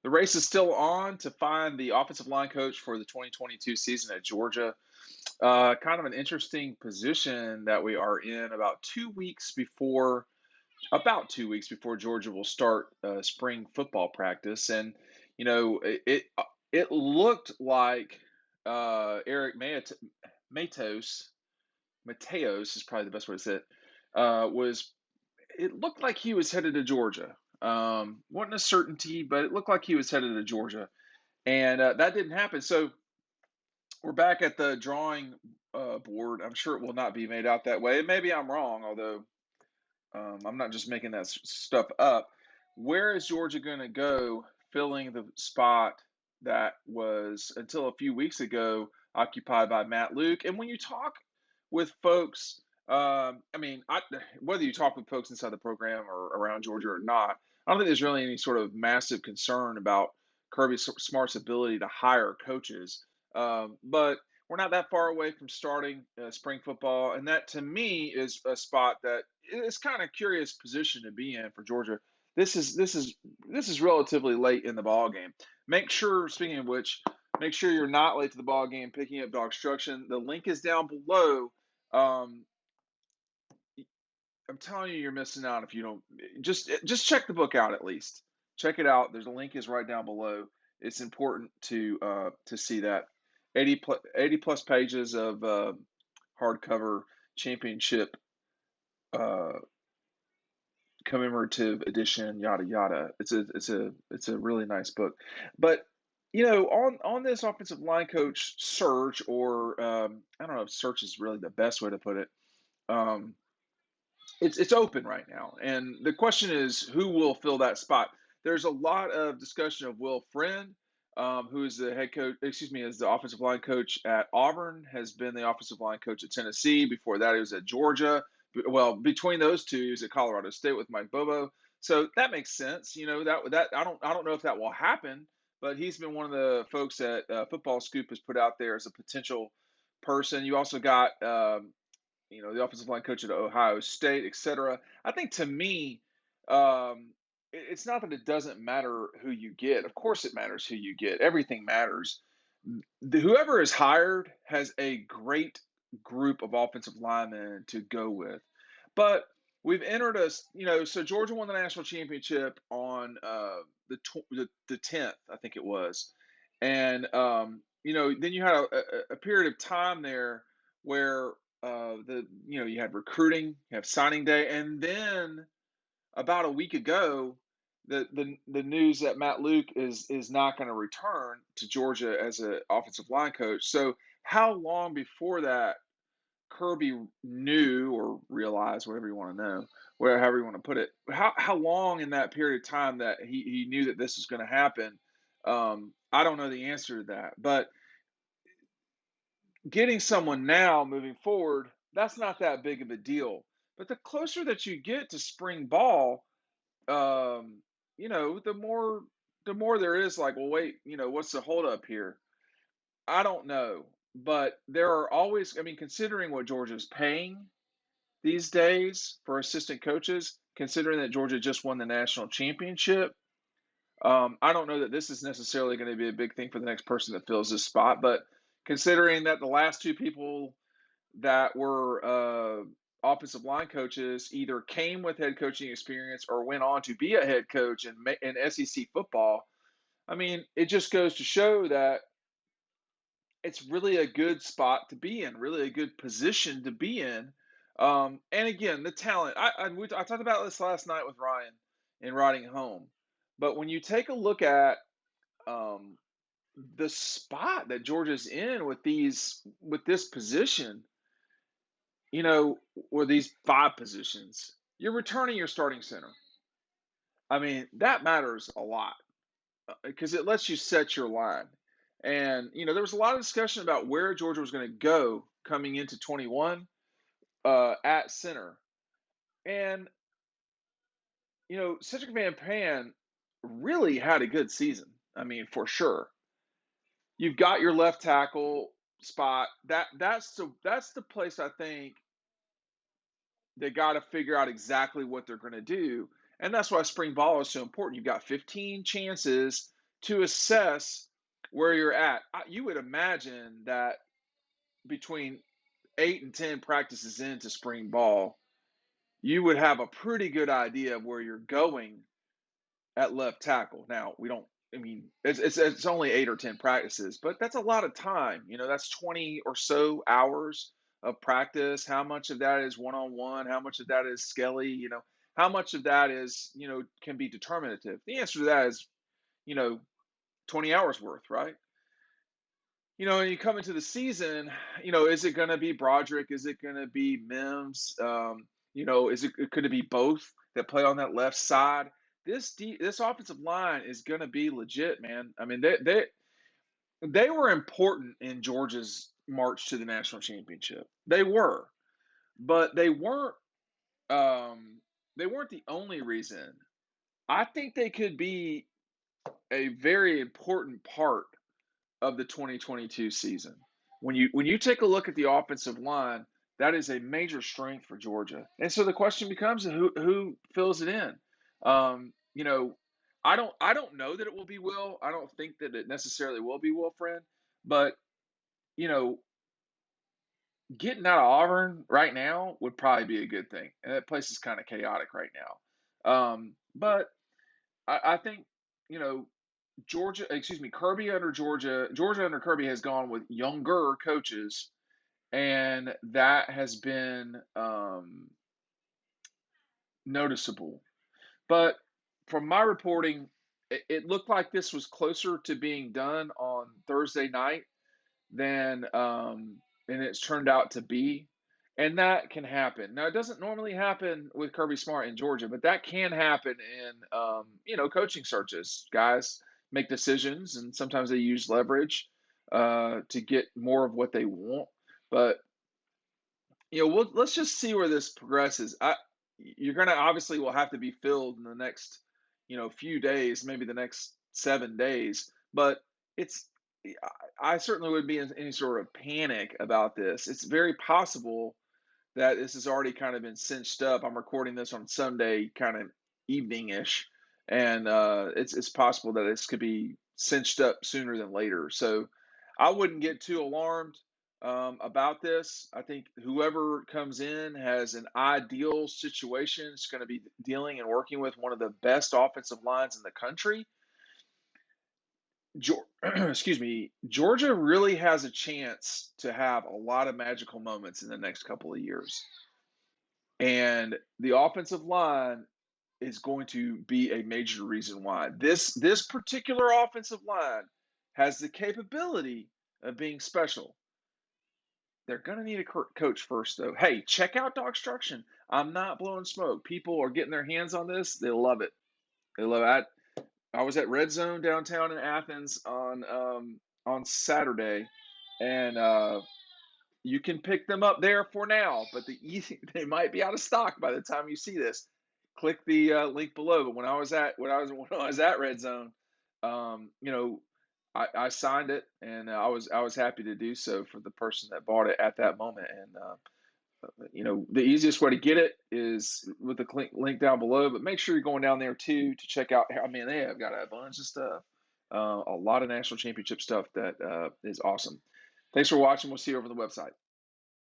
The race is still on to find the offensive line coach for the 2022 season at Georgia. Kind of an interesting position that we are in about 2 weeks before Georgia will start spring football practice, and it looked like Eric Matos Mateos is probably the best way to say it. Was It looked like he was headed to Georgia. Wasn't a certainty, but it looked like he was headed to Georgia, and that didn't happen. So we're back at the drawing board. I'm sure it will not be made out that way. Maybe I'm wrong, although I'm not just making that stuff up. Where is Georgia going to go filling the spot that was, until a few weeks ago, occupied by Matt Luke? And when you talk with folks, whether you talk with folks inside the program or around Georgia or not, I don't think there's really any sort of massive concern about Kirby Smart's ability to hire coaches. But we're not that far away from starting spring football, and that to me is a spot that is kind of curious position to be in for Georgia. This is relatively late in the ball game. Speaking of which, make sure you're not late to the ball game picking up DAWGSTRUCTION. The link is down below. I'm telling you, you're missing out if you don't. Just check the book out at least. Check it out. There's a link is right down below. It's important to see that 80 plus pages of hardcover championship uh, commemorative edition, yada yada. It's a really nice book. But on this offensive line coach search, or I don't know if search is really the best way to put it. Um, it's open right now, and the question is who will fill that spot. There's a lot of discussion of Will Friend, who is the head coach, excuse me, is the offensive line coach at Auburn, has been the offensive line coach at Tennessee. Before that, he was at Georgia. Well, between those two, he was at Colorado State with Mike Bobo. So that makes sense. That I don't know if that will happen, but he's been one of the folks that Football Scoop has put out there as a potential person. You also got the offensive line coach at Ohio State, et cetera. I think to me, it's not that it doesn't matter who you get. Of course, it matters who you get. Everything matters. Whoever is hired has a great group of offensive linemen to go with. But we've entered so Georgia won the national championship on the 10th, I think it was. And, then you had a period of time there where you had recruiting, you have signing day, and then about a week ago, the news that Matt Luke is not going to return to Georgia as an offensive line coach. So how long before that Kirby knew or realized, whatever you want to know, however you want to put it, how long in that period of time that he knew that this was going to happen? I don't know the answer to that, but getting someone now moving forward, that's not that big of a deal. But the closer that you get to spring ball, the more there is like, well, wait, what's the holdup here? I don't know, but there are always, considering what Georgia's paying these days for assistant coaches, considering that Georgia just won the national championship. I don't know that this is necessarily going to be a big thing for the next person that fills this spot, but considering that the last two people that were offensive line coaches either came with head coaching experience or went on to be a head coach in SEC football, it just goes to show that it's really a good spot to be in, really a good position to be in. And again, the talent. I talked about this last night with Ryan in riding home. But when you take a look at um, the spot that Georgia's in with this position, or these five positions, you're returning your starting center. That matters a lot because it lets you set your line. And there was a lot of discussion about where Georgia was going to go coming into 21 at center, and Cedric Van Pan really had a good season. For sure. You've got your left tackle spot. That's the place I think they got to figure out exactly what they're going to do, and that's why spring ball is so important. You've got 15 chances to assess where you're at. You would imagine that between 8 and 10 practices into spring ball, you would have a pretty good idea of where you're going at left tackle. Now, we don't, I mean, it's only 8 or 10 practices, but that's a lot of time. That's 20 or so hours of practice. How much of that is one on one? How much of that is skelly? How much of that is, can be determinative? The answer to that is, you know, 20 hours worth, right? And you come into the season, is it going to be Broderick? Is it going to be Mims? Could it be both that play on that left side? This offensive line is going to be legit, man. I mean, they were important in Georgia's march to the national championship. They were, but they weren't the only reason. I think they could be a very important part of the 2022 season. When you take a look at the offensive line, that is a major strength for Georgia. And so the question becomes who fills it in. Um, you know, I don't know that it will be Will. I don't think that it necessarily will be Will Friend, but you know, getting out of Auburn right now would probably be a good thing. And that place is kind of chaotic right now. But I think, you know, Kirby under Georgia under Kirby has gone with younger coaches, and that has been noticeable. But from my reporting, it looked like this was closer to being done on Thursday night than and it's turned out to be. And that can happen. Now, it doesn't normally happen with Kirby Smart in Georgia, but that can happen in coaching searches. Guys make decisions, and sometimes they use leverage to get more of what they want. But let's just see where this progresses. You're gonna obviously will have to be filled in the next few days, maybe the next 7 days. But it's I certainly wouldn't be in any sort of panic about this. It's very possible that this has already kind of been cinched up. I'm recording this on Sunday, kind of evening ish, and it's possible that this could be cinched up sooner than later. So I wouldn't get too alarmed about this. I think whoever comes in has an ideal situation. It's going to be dealing and working with one of the best offensive lines in the country. Excuse me, Georgia really has a chance to have a lot of magical moments in the next couple of years. And the offensive line is going to be a major reason why. This particular offensive line has the capability of being special. They're going to need a coach first, though. Hey, check out DAWGSTRUCTION. I'm not blowing smoke. People are getting their hands on this. They love it. They love it. I was at Red Zone downtown in Athens on Saturday, and you can pick them up there for now. But they might be out of stock by the time you see this. Click the link below. But when I was at Red Zone, I signed it, and I was happy to do so for the person that bought it at that moment. And the easiest way to get it is with the link down below, but make sure you're going down there too to check out. I mean, they have got a bunch of stuff, a lot of national championship stuff that is awesome. Thanks for watching. We'll see you over on the website.